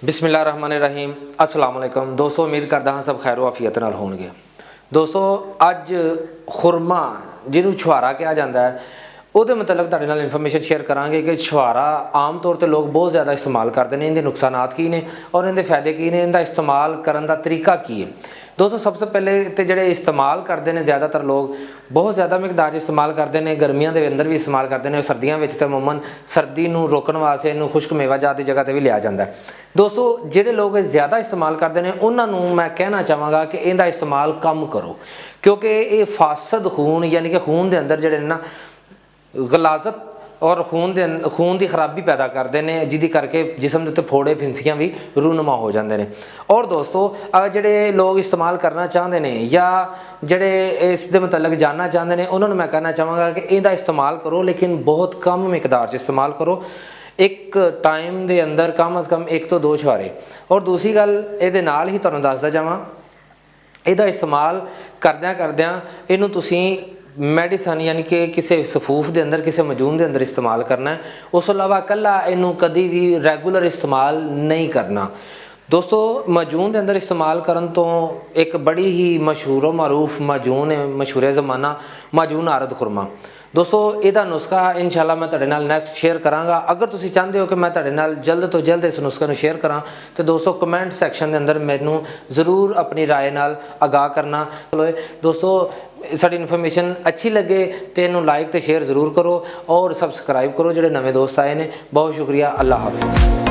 बिस्मिल्लाहिर्रहमानिर्रहीम अस्सलाम वालेकुम दोस्तों, उम्मीद करता हाँ सब खैर आफियत नाल होणगे। दोस्तों अज खुरमा जिन्हों छुआरा कहा जाता है ਉਹਦੇ मतलब ਤੁਹਾਡੇ ਨਾਲ इन्फॉर्मेशन शेयर करांगे कि छुआरा आम तौर पर लोग बहुत ज़्यादा इस्तेमाल करते हैं। इनके नुकसानात की ने और इनके फायदे की ने, इनका इस्तेमाल करने का तरीका की है। दोस्तों सबसे पहले तो जोड़े इस्तेमाल करते हैं ज़्यादातर लोग बहुत ज़्यादा मिकदार इस्तेमाल करते हैं, गर्मियों के अंदर भी इस्तेमाल करते हैं, सर्दियों में तो अमूमन सर्दी नूं रोकण वास्ते इनू खुश्क मेवा जात की जगह पर भी लिया जाता है। दोस्तों जोड़े लोग ज़्यादा इस्तेमाल करते हैं उन्होंने मैं कहना चाहांगा कि इनका इस्तेमाल कम करो, क्योंकि ये फासद खून यानी कि खून के अंदर जोड़े ना गलाजत और खून की खराबी पैदा करते हैं, जिदी करके जिसम के उत्ते फोड़े फिंसियाँ भी रूनुमा हो जाते हैं। और दोस्तों जोड़े लोग इस्तेमाल करना चाहते हैं या जोड़े इस दे मतलब जानना चाहते हैं उन्होंने मैं कहना चाहांगा कि इहदा इस्तेमाल करो, लेकिन बहुत कम मिकदार च इस्तेमाल करो। एक टाइम के अंदर कम अज़ कम 1 तो 2 छुआरे। और दूसरी गल ये नाल ही तुहानूं दसदा जावां, इहदा इस्तेमाल करदियां इनू तुसीं मैडिसन यानी कि किसी सफूफ के अंदर किसी मजून के अंदर इस्तेमाल करना है। उस अलावा कला इनू कभी भी रेगूलर इस्तेमाल नहीं करना। दोस्तों मजून के अंदर इस्तेमाल करन तो एक बड़ी ही मशहूर मरूफ मजून है, मशहूर ज़माना मजून आरद खुरमा। दोस्तों इहदा नुस्खा इंशाअल्लाह मैं तुहाडे नाल नैक्सट शेयर करांगा। अगर तुसीं चाहते हो कि मैं तुहाडे नाल जल्द तो जल्द इस नुस्खे नूं शेयर करां तो दोस्तों कमेंट सैक्शन के अंदर मैनूं ज़रूर अपनी राय नाल आगाह करना। चलो दोस्तों साडी इन्फॉर्मेशन अच्छी लगे तो इनू लाइक तो शेयर ज़रूर करो और सबसक्राइब करो। जोड़े नवे दोस्त आए हैं बहुत शुक्रिया। अल्लाह हाफ़िज़।